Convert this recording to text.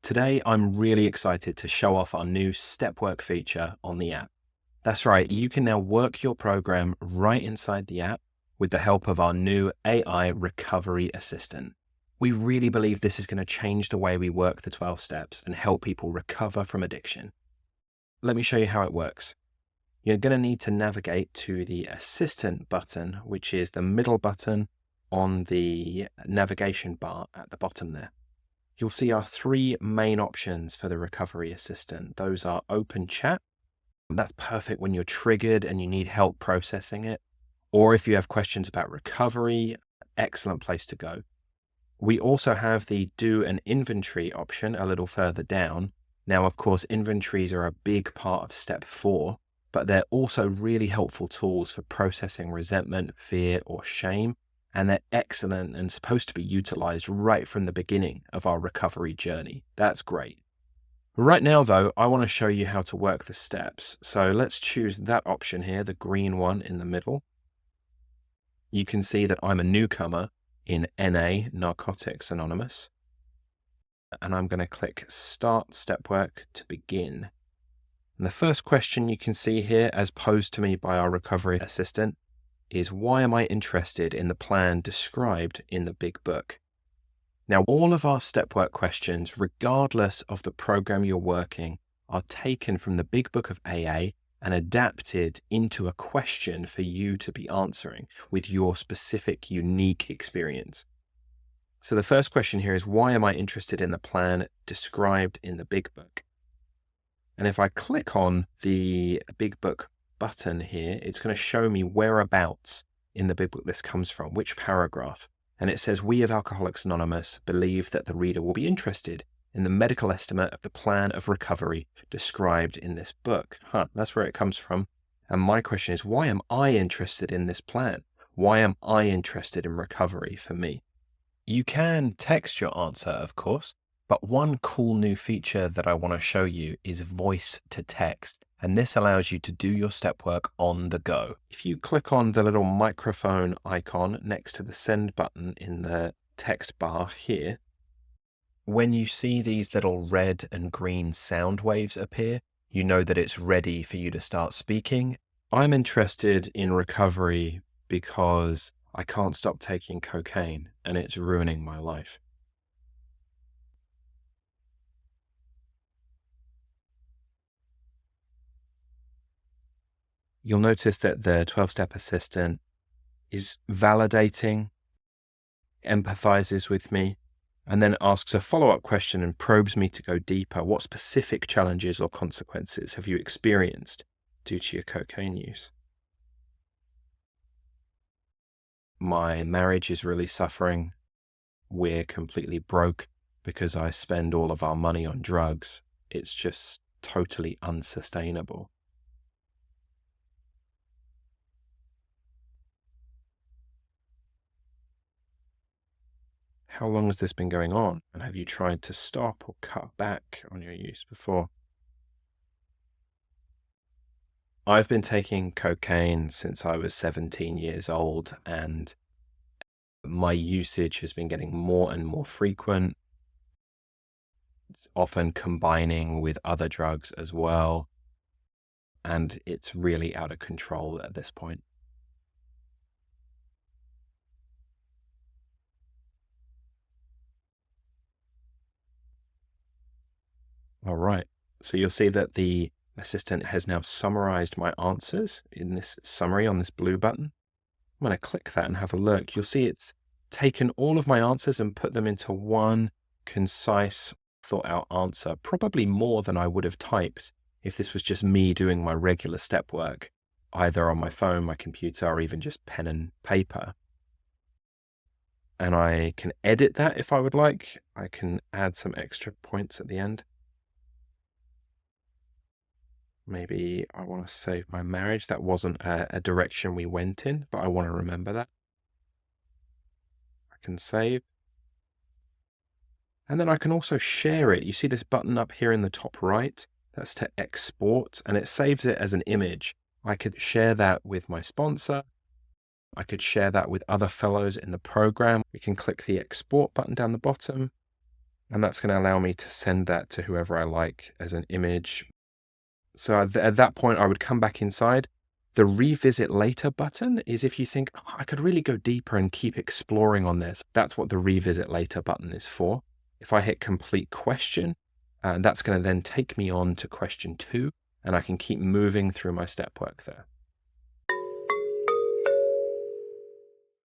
Today, I'm really excited to show off our new step work feature on the app. That's right, you can now work your program right inside the app with the help of our new AI recovery assistant. We really believe this is going to change the way we work the 12 steps and help people recover from addiction. Let me show you how it works. You're going to need to navigate to the assistant button, which is the middle button on the navigation bar at the bottom there. You'll see our three main options for the recovery assistant. Those are open chat. That's perfect when you're triggered and you need help processing it. Or if you have questions about recovery, excellent place to go. We also have the do an inventory option a little further down. Now, of course, inventories are a big part of step 4, but they're also really helpful tools for processing resentment, fear, or shame. And they're excellent and supposed to be utilized right from the beginning of our recovery journey. That's great. Right now, though, I want to show you how to work the steps. So let's choose that option here, the green one in the middle. You can see that I'm a newcomer in NA, Narcotics Anonymous. And I'm going to click Start Step Work to begin. And the first question you can see here, as posed to me by our recovery assistant, is why am I interested in the plan described in the big book? Now, all of our step work questions, regardless of the program you're working, are taken from the big book of AA and adapted into a question for you to be answering with your specific, unique experience. So the first question here is, why am I interested in the plan described in the big book? And if I click on the big book button here, it's going to show me whereabouts in the big book this comes from, which paragraph. And it says, we of Alcoholics Anonymous believe that the reader will be interested in the medical estimate of the plan of recovery described in this book. That's where it comes from. And my question is, why am I interested in this plan? Why am I interested in recovery for me? You can text your answer, of course, but one cool new feature that I want to show you is voice to text. And this allows you to do your step work on the go. If you click on the little microphone icon next to the send button in the text bar here, when you see these little red and green sound waves appear, you know that it's ready for you to start speaking. I'm interested in recovery because I can't stop taking cocaine and it's ruining my life. You'll notice that the 12-step assistant is validating, empathizes with me, and then asks a follow-up question and probes me to go deeper. What specific challenges or consequences have you experienced due to your cocaine use? My marriage is really suffering. We're completely broke because I spend all of our money on drugs. It's just totally unsustainable. How long has this been going on? And have you tried to stop or cut back on your use before? I've been taking cocaine since I was 17 years old, and my usage has been getting more and more frequent. It's often combining with other drugs as well, and it's really out of control at this point. All right, so you'll see that the assistant has now summarized my answers in this summary on this blue button. I'm going to click that and have a look. You'll see it's taken all of my answers and put them into one concise, thought out answer, probably more than I would have typed if this was just me doing my regular step work, either on my phone, my computer, or even just pen and paper. And I can edit that if I would like. I can add some extra points at the end. Maybe I want to save my marriage. That wasn't a direction we went in, but I want to remember that. I can save. And then I can also share it. You see this button up here in the top right? That's to export, and it saves it as an image. I could share that with my sponsor. I could share that with other fellows in the program. We can click the export button down the bottom. And that's going to allow me to send that to whoever I like as an image. So at that point, I would come back inside. The revisit later button is if you think, "Oh, I could really go deeper and keep exploring on this." That's what the revisit later button is for. If I hit complete question, that's going to then take me on to question 2, and I can keep moving through my step work there.